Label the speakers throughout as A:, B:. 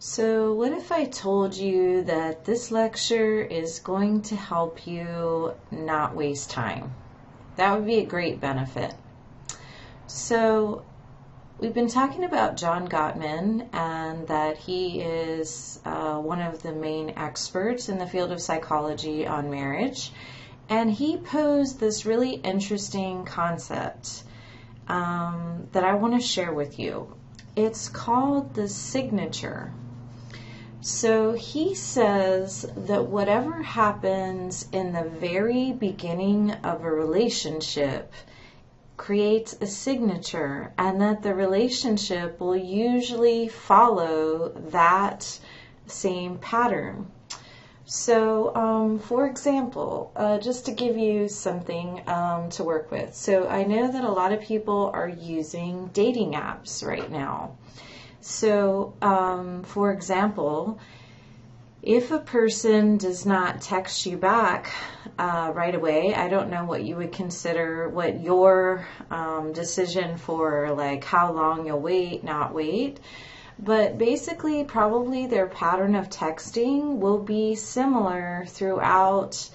A: So, what if I told you that this lecture is going to help you not waste time? That would be a great benefit. So, we've been talking about John Gottman and that he is one of the main experts in the field of psychology on marriage. And he posed this really interesting concept that I want to share with you. It's called the signature. So he says that whatever happens in the very beginning of a relationship creates a signature, and that the relationship will usually follow that same pattern. So, for example, just to give you something to work with. So I know that a lot of people are using dating apps right now. So, for example, if a person does not text you back right away, I don't know what you would consider, what your decision for like how long you'll wait, not wait. But basically, probably their pattern of texting will be similar throughout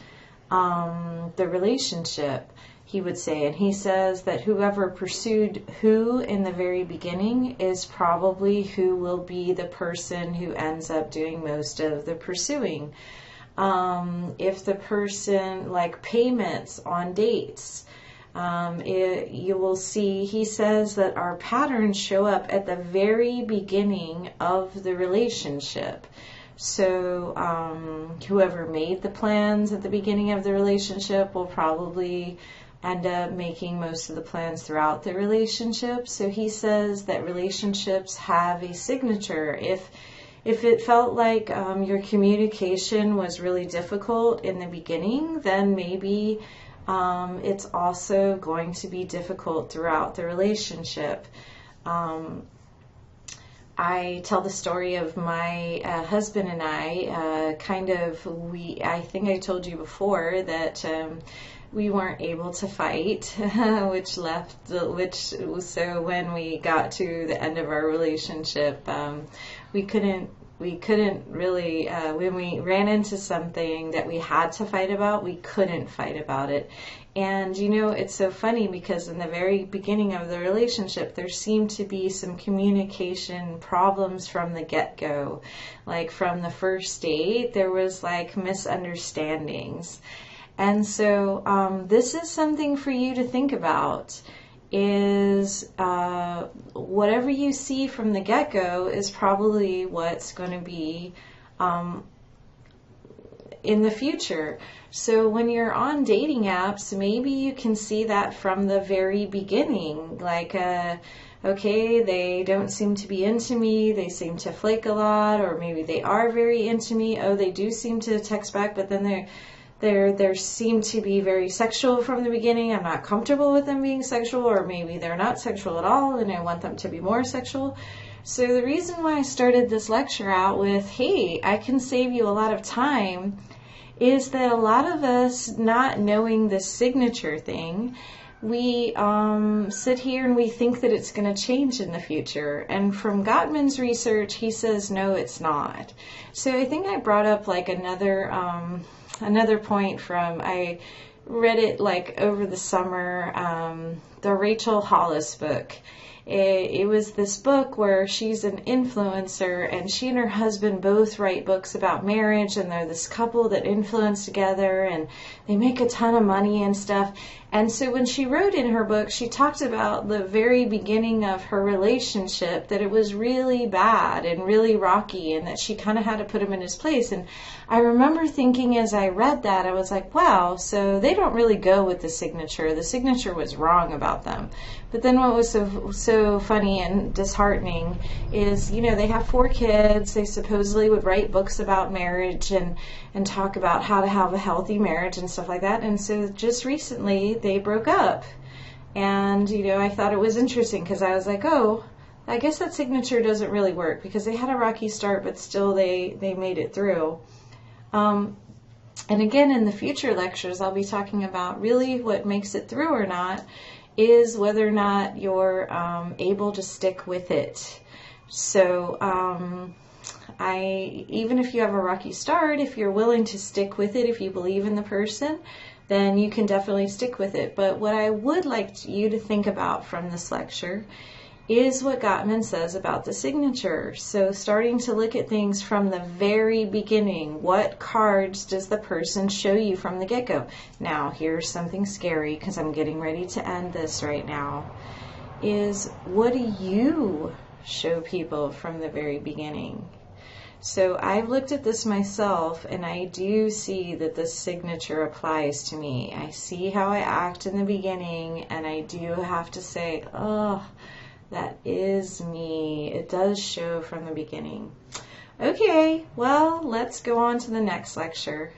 A: the relationship, he would say. And he says that whoever pursued who in the very beginning is probably who will be the person who ends up doing most of the pursuing. If the person, like payments on dates, you will see, he says that our patterns show up at the very beginning of the relationship. So whoever made the plans at the beginning of the relationship will probably end up making most of the plans throughout the relationship. So he says that relationships have a signature. If it felt like your communication was really difficult in the beginning, then maybe it's also going to be difficult throughout the relationship. I tell the story of my husband and I, I think I told you before that we weren't able to fight, so when we got to the end of our relationship, we couldn't really, when we ran into something that we had to fight about, we couldn't fight about it. And you know, it's so funny because in the very beginning of the relationship, there seemed to be some communication problems from the get-go. Like from the first date, there was like misunderstandings. And so this is something for you to think about, is whatever you see from the get-go is probably what's going to be in the future. So when you're on dating apps, maybe you can see that from the very beginning. Like, okay, they don't seem to be into me, they seem to flake a lot, or maybe they are very into me. Oh, they do seem to text back, but then they seem to be very sexual from the beginning. I'm not comfortable with them being sexual, or maybe they're not sexual at all and I want them to be more sexual. So the reason why I started this lecture out with, hey, I can save you a lot of time, is that a lot of us not knowing this signature thing, we sit here and we think that it's going to change in the future. And from Gottman's research, he says, no, it's not. So I think I brought up like another point from, I read it like over the summer, the Rachel Hollis book. It was this book where she's an influencer and she and her husband both write books about marriage, and they're this couple that influence together and they make a ton of money and stuff. And so when she wrote in her book, she talked about the very beginning of her relationship, that it was really bad and really rocky and that she kind of had to put him in his place. And I remember thinking as I read that, I was like, wow, so they don't really go with the signature. The signature was wrong about them. But then what was so funny and disheartening is, you know, they have 4 kids. They supposedly would write books about marriage and talk about how to have a healthy marriage and stuff like that. And so just recently they broke up. And, you know, I thought it was interesting because I was like, oh, I guess that signature doesn't really work, because they had a rocky start, but still they made it through. And again, in the future lectures, I'll be talking about really what makes it through or not is whether or not you're able to stick with it. So Even if you have a rocky start, if you're willing to stick with it, if you believe in the person, then you can definitely stick with it. But what I would like you to think about from this lecture is what Gottman says about the signature. So starting to look at things from the very beginning. What cards does the person show you from the get-go? Now, here's something scary because I'm getting ready to end this right now. Is what do you show people from the very beginning? So I've looked at this myself, and I do see that this signature applies to me. I see how I act in the beginning, and I do have to say, oh, that is me. It does show from the beginning. Okay, well, let's go on to the next lecture.